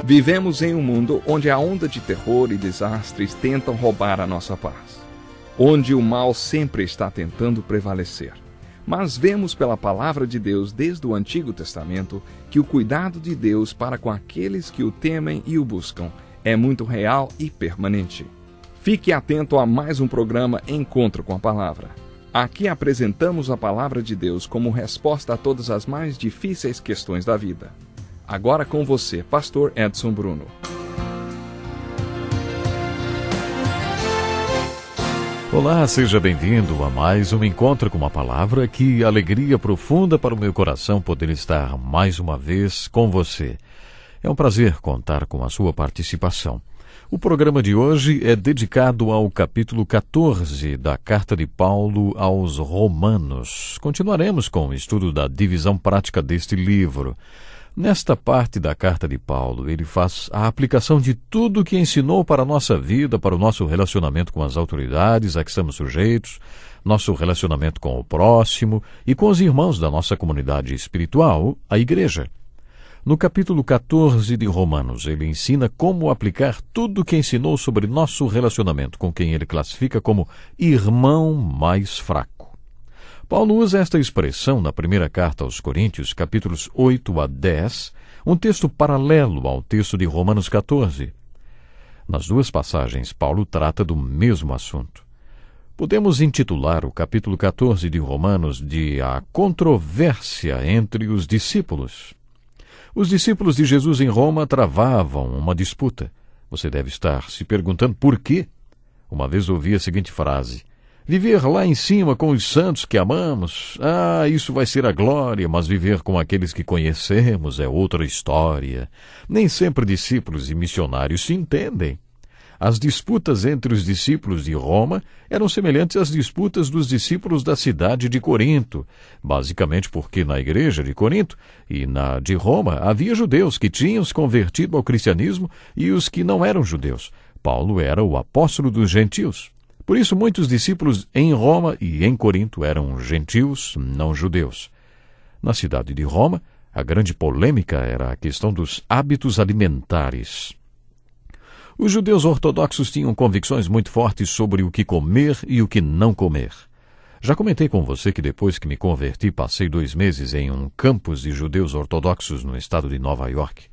Vivemos em um mundo onde a onda de terror e desastres tentam roubar a nossa paz, onde o mal sempre está tentando prevalecer. Mas vemos pela palavra de Deus desde o Antigo Testamento que o cuidado de Deus para com aqueles que o temem e o buscam é muito real e permanente. Fique atento a mais um programa Encontro com a Palavra. Aqui apresentamos a palavra de Deus como resposta a todas as mais difíceis questões da vida. Agora com você, Pastor Edson Bruno. Olá, seja bem-vindo a mais um Encontro com a Palavra. Que alegria profunda para o meu coração poder estar mais uma vez com você. É um prazer contar com a sua participação. O programa de hoje é dedicado ao capítulo 14 da Carta de Paulo aos Romanos. Continuaremos com o estudo da divisão prática deste livro. Nesta parte da Carta de Paulo, ele faz a aplicação de tudo o que ensinou para a nossa vida, para o nosso relacionamento com as autoridades a que estamos sujeitos, nosso relacionamento com o próximo e com os irmãos da nossa comunidade espiritual, a Igreja. No capítulo 14 de Romanos, ele ensina como aplicar tudo o que ensinou sobre nosso relacionamento com quem ele classifica como irmão mais fraco. Paulo usa esta expressão na primeira carta aos Coríntios, capítulos 8 a 10, um texto paralelo ao texto de Romanos 14. Nas duas passagens, Paulo trata do mesmo assunto. Podemos intitular o capítulo 14 de Romanos de A Controvérsia entre os Discípulos. Os discípulos de Jesus em Roma travavam uma disputa. Você deve estar se perguntando por quê. Uma vez ouvi a seguinte frase: viver lá em cima com os santos que amamos, isso vai ser a glória, mas viver com aqueles que conhecemos é outra história. Nem sempre discípulos e missionários se entendem. As disputas entre os discípulos de Roma eram semelhantes às disputas dos discípulos da cidade de Corinto, basicamente porque na igreja de Corinto e na de Roma havia judeus que tinham se convertido ao cristianismo e os que não eram judeus. Paulo era o apóstolo dos gentios. Por isso, muitos discípulos em Roma e em Corinto eram gentios, não judeus. Na cidade de Roma, a grande polêmica era a questão dos hábitos alimentares. Os judeus ortodoxos tinham convicções muito fortes sobre o que comer e o que não comer. Já comentei com você que depois que me converti, passei 2 meses em um campus de judeus ortodoxos no estado de Nova York.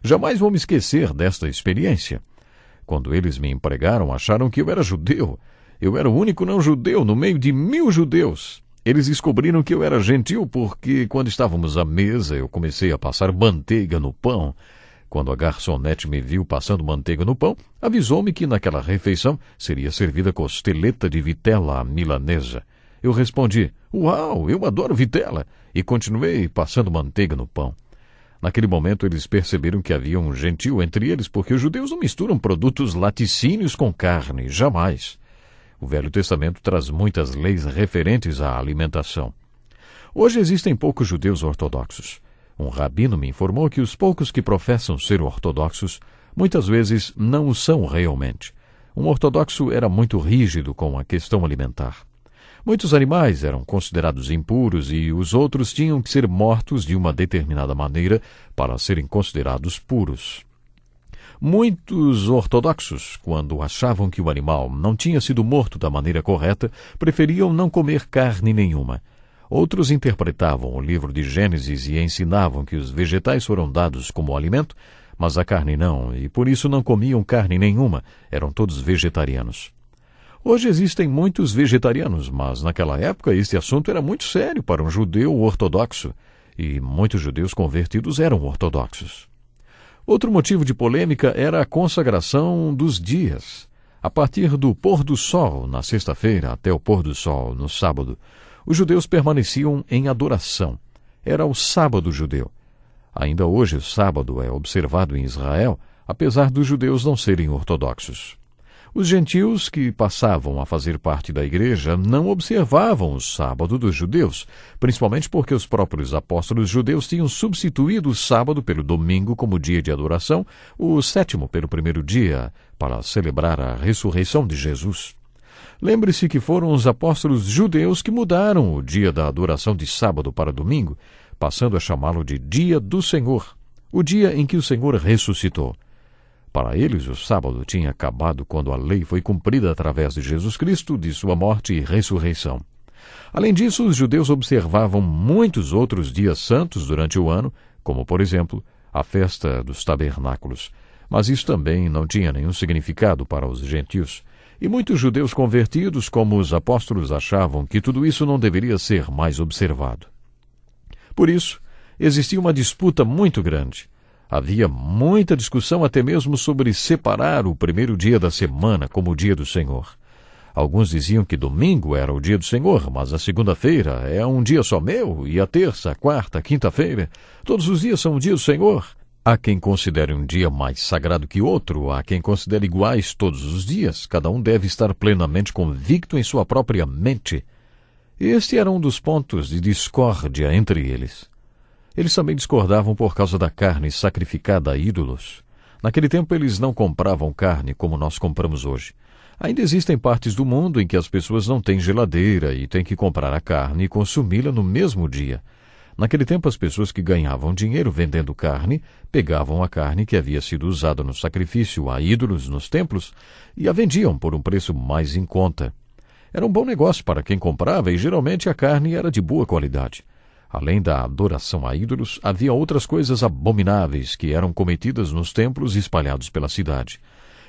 Jamais vou me esquecer desta experiência. Quando eles me empregaram, acharam que eu era judeu. Eu era o único não-judeu no meio de 1000 judeus. Eles descobriram que eu era gentil porque, quando estávamos à mesa, eu comecei a passar manteiga no pão. Quando a garçonete me viu passando manteiga no pão, avisou-me que naquela refeição seria servida costeleta de vitela à milanesa. Eu respondi: "Uau, eu adoro vitela!" e continuei passando manteiga no pão. Naquele momento, eles perceberam que havia um gentil entre eles, porque os judeus não misturam produtos laticínios com carne, jamais. O Velho Testamento traz muitas leis referentes à alimentação. Hoje existem poucos judeus ortodoxos. Um rabino me informou que os poucos que professam ser ortodoxos, muitas vezes não o são realmente. Um ortodoxo era muito rígido com a questão alimentar. Muitos animais eram considerados impuros e os outros tinham que ser mortos de uma determinada maneira para serem considerados puros. Muitos ortodoxos, quando achavam que o animal não tinha sido morto da maneira correta, preferiam não comer carne nenhuma. Outros interpretavam o livro de Gênesis e ensinavam que os vegetais foram dados como alimento, mas a carne não, e por isso não comiam carne nenhuma, eram todos vegetarianos. Hoje existem muitos vegetarianos, mas naquela época este assunto era muito sério para um judeu ortodoxo, e muitos judeus convertidos eram ortodoxos. Outro motivo de polêmica era a consagração dos dias. A partir do pôr do sol, na sexta-feira, até o pôr do sol, no sábado, os judeus permaneciam em adoração. Era o sábado judeu. Ainda hoje o sábado é observado em Israel, apesar dos judeus não serem ortodoxos. Os gentios que passavam a fazer parte da igreja não observavam o sábado dos judeus, principalmente porque os próprios apóstolos judeus tinham substituído o sábado pelo domingo como dia de adoração, o sétimo pelo primeiro dia, para celebrar a ressurreição de Jesus. Lembre-se que foram os apóstolos judeus que mudaram o dia da adoração de sábado para domingo, passando a chamá-lo de Dia do Senhor. o dia em que o Senhor ressuscitou. Para eles, o sábado tinha acabado quando a lei foi cumprida através de Jesus Cristo, de sua morte e ressurreição. Além disso, os judeus observavam muitos outros dias santos durante o ano, como, por exemplo, a festa dos tabernáculos. Mas isso também não tinha nenhum significado para os gentios. E muitos judeus convertidos, como os apóstolos, achavam que tudo isso não deveria ser mais observado. Por isso, existia uma disputa muito grande. Havia muita discussão até mesmo sobre separar o primeiro dia da semana como o dia do Senhor. Alguns diziam que domingo era o dia do Senhor, mas a segunda-feira é um dia só meu, e a terça, a quarta, a quinta-feira, todos os dias são o dia do Senhor. Há quem considere um dia mais sagrado que outro, há quem considere iguais todos os dias, cada um deve estar plenamente convicto em sua própria mente. Este era um dos pontos de discórdia entre eles. Eles também discordavam por causa da carne sacrificada a ídolos. Naquele tempo eles não compravam carne como nós compramos hoje. Ainda existem partes do mundo em que as pessoas não têm geladeira e têm que comprar a carne e consumi-la no mesmo dia. Naquele tempo, as pessoas que ganhavam dinheiro vendendo carne pegavam a carne que havia sido usada no sacrifício a ídolos nos templos e a vendiam por um preço mais em conta. Era um bom negócio para quem comprava e geralmente a carne era de boa qualidade. Além da adoração a ídolos, havia outras coisas abomináveis que eram cometidas nos templos espalhados pela cidade.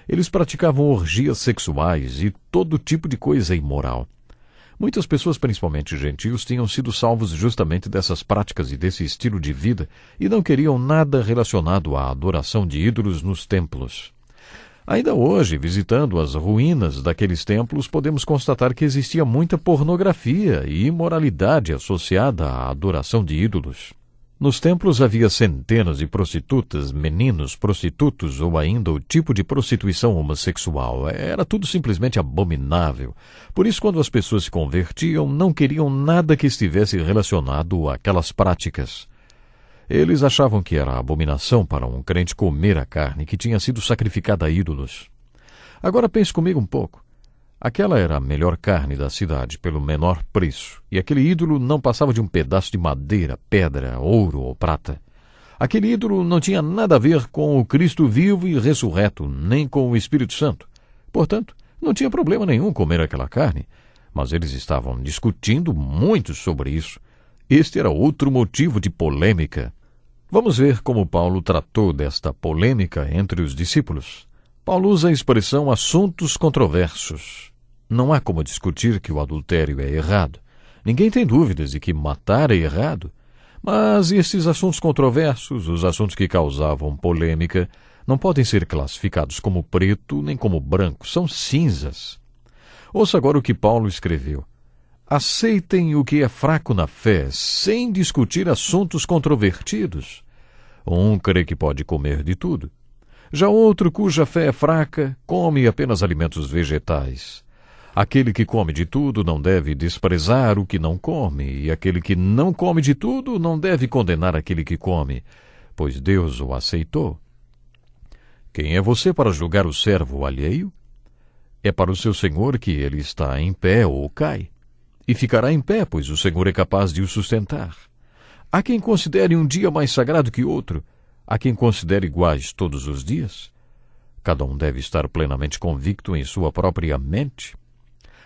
Eles praticavam orgias sexuais e todo tipo de coisa imoral. Muitas pessoas, principalmente gentios, tinham sido salvos justamente dessas práticas e desse estilo de vida e não queriam nada relacionado à adoração de ídolos nos templos. Ainda hoje, visitando as ruínas daqueles templos, podemos constatar que existia muita pornografia e imoralidade associada à adoração de ídolos. Nos templos havia centenas de prostitutas, meninos prostitutos ou ainda o tipo de prostituição homossexual. Era tudo simplesmente abominável. Por isso, quando as pessoas se convertiam, não queriam nada que estivesse relacionado àquelas práticas. Eles achavam que era abominação para um crente comer a carne que tinha sido sacrificada a ídolos. Agora pense comigo um pouco. Aquela era a melhor carne da cidade, pelo menor preço, e aquele ídolo não passava de um pedaço de madeira, pedra, ouro ou prata. Aquele ídolo não tinha nada a ver com o Cristo vivo e ressurreto, nem com o Espírito Santo. Portanto, não tinha problema nenhum comer aquela carne, mas eles estavam discutindo muito sobre isso. Este era outro motivo de polêmica. Vamos ver como Paulo tratou desta polêmica entre os discípulos. Paulo usa a expressão assuntos controversos. Não há como discutir que o adultério é errado. Ninguém tem dúvidas de que matar é errado. Mas esses assuntos controversos, os assuntos que causavam polêmica, não podem ser classificados como preto nem como branco, são cinzas. Ouça agora o que Paulo escreveu. Aceitem o que é fraco na fé, sem discutir assuntos controvertidos. Um crê que pode comer de tudo. Já outro, cuja fé é fraca, come apenas alimentos vegetais. Aquele que come de tudo não deve desprezar o que não come, e aquele que não come de tudo não deve condenar aquele que come, pois Deus o aceitou. Quem é você para julgar o servo alheio? É para o seu Senhor que ele está em pé ou cai. E ficará em pé, pois o Senhor é capaz de o sustentar. Há quem considere um dia mais sagrado que outro, há quem considere iguais todos os dias. Cada um deve estar plenamente convicto em sua própria mente.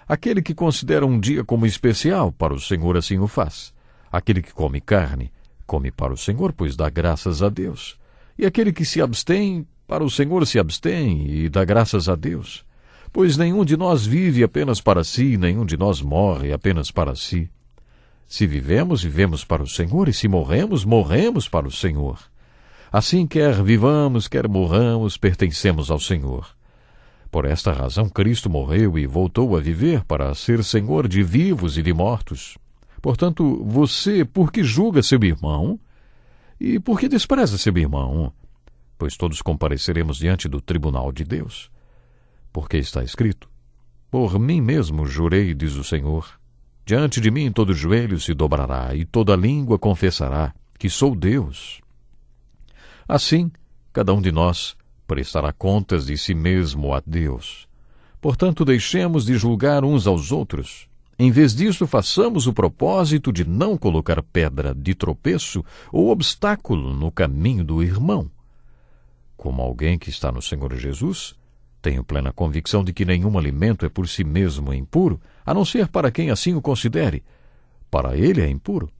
Aquele que considera um dia como especial, para o Senhor assim o faz. Aquele que come carne, come para o Senhor, pois dá graças a Deus. E aquele que se abstém, para o Senhor se abstém e dá graças a Deus. Pois nenhum de nós vive apenas para si, nenhum de nós morre apenas para si. Se vivemos, vivemos para o Senhor, e se morremos, morremos para o Senhor. Assim, quer vivamos, quer morramos, pertencemos ao Senhor. Por esta razão, Cristo morreu e voltou a viver para ser Senhor de vivos e de mortos. Portanto, você, por que julga seu irmão? E por que despreza seu irmão? Pois todos compareceremos diante do tribunal de Deus. Porque está escrito, por mim mesmo jurei, diz o Senhor, diante de mim todo joelho se dobrará e toda língua confessará que sou Deus. Assim, cada um de nós prestará contas de si mesmo a Deus. Portanto, deixemos de julgar uns aos outros. Em vez disso, façamos o propósito de não colocar pedra de tropeço ou obstáculo no caminho do irmão. Como alguém que está no Senhor Jesus, tenho plena convicção de que nenhum alimento é por si mesmo impuro, a não ser para quem assim o considere. Para ele é impuro.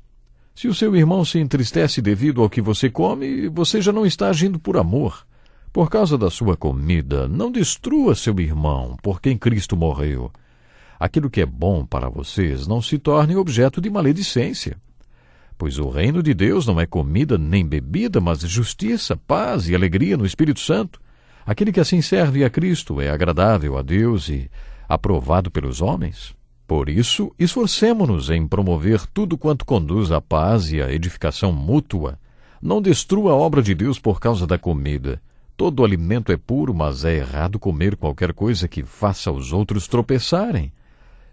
Se o seu irmão se entristece devido ao que você come, você já não está agindo por amor. Por causa da sua comida, não destrua seu irmão, por quem Cristo morreu. Aquilo que é bom para vocês não se torne objeto de maledicência. Pois o reino de Deus não é comida nem bebida, mas justiça, paz e alegria no Espírito Santo. Aquele que assim serve a Cristo é agradável a Deus e aprovado pelos homens. Por isso, esforcemo-nos em promover tudo quanto conduz à paz e à edificação mútua. Não destrua a obra de Deus por causa da comida. Todo alimento é puro, mas é errado comer qualquer coisa que faça os outros tropeçarem.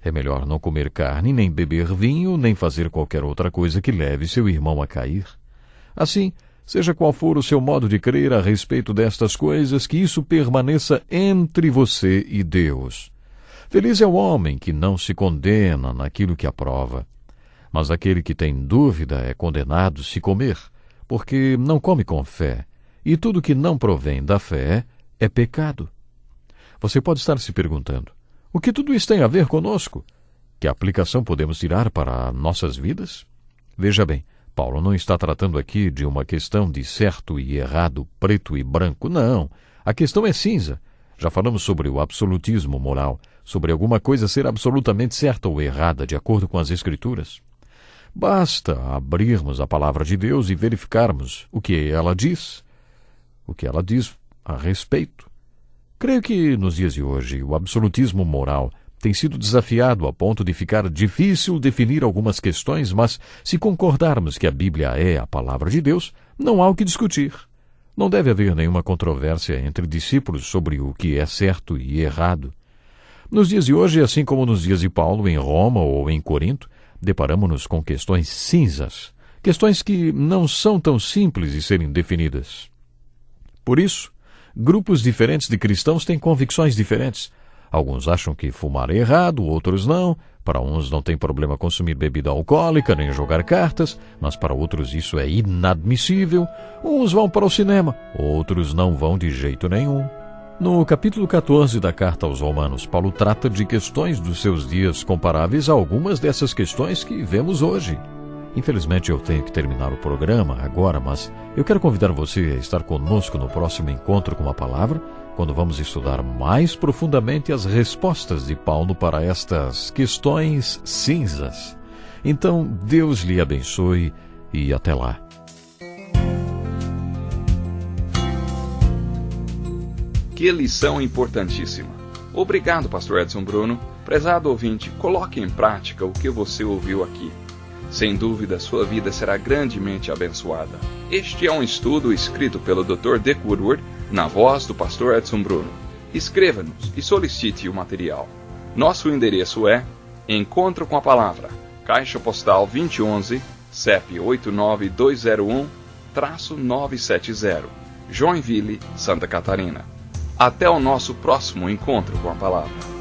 É melhor não comer carne, nem beber vinho, nem fazer qualquer outra coisa que leve seu irmão a cair. Assim, seja qual for o seu modo de crer a respeito destas coisas, que isso permaneça entre você e Deus. Feliz é o homem que não se condena naquilo que aprova. Mas aquele que tem dúvida é condenado se comer, porque não come com fé, e tudo que não provém da fé é pecado. Você pode estar se perguntando, o que tudo isso tem a ver conosco? Que aplicação podemos tirar para nossas vidas? Veja bem, Paulo não está tratando aqui de uma questão de certo e errado, preto e branco, não. A questão é cinza. Já falamos sobre o absolutismo moral, sobre alguma coisa ser absolutamente certa ou errada, de acordo com as Escrituras. Basta abrirmos a palavra de Deus e verificarmos o que ela diz a respeito. Creio que, nos dias de hoje, o absolutismo moral tem sido desafiado a ponto de ficar difícil definir algumas questões, mas se concordarmos que a Bíblia é a palavra de Deus, não há o que discutir. Não deve haver nenhuma controvérsia entre discípulos sobre o que é certo e errado. Nos dias de hoje, assim como nos dias de Paulo em Roma ou em Corinto, deparamos-nos com questões cinzas, questões que não são tão simples de serem definidas. Por isso, grupos diferentes de cristãos têm convicções diferentes. Alguns acham que fumar é errado, outros não. Para uns não tem problema consumir bebida alcoólica, nem jogar cartas, mas para outros isso é inadmissível. Uns vão para o cinema, outros não vão de jeito nenhum. No capítulo 14 da Carta aos Romanos, Paulo trata de questões dos seus dias comparáveis a algumas dessas questões que vemos hoje. Infelizmente eu tenho que terminar o programa agora, mas eu quero convidar você a estar conosco no próximo encontro com a palavra, quando vamos estudar mais profundamente as respostas de Paulo para estas questões cinzas. Então, Deus lhe abençoe e até lá. Que lição importantíssima. Obrigado, pastor Edson Bruno. Prezado ouvinte, coloque em prática o que você ouviu aqui. Sem dúvida, sua vida será grandemente abençoada. Este é um estudo escrito pelo Dr. Dick Woodward, na voz do pastor Edson Bruno. Escreva-nos e solicite o material. Nosso endereço é Encontro com a Palavra, Caixa Postal 2011, CEP 89201-970, Joinville, Santa Catarina. Até o nosso próximo encontro com a Palavra.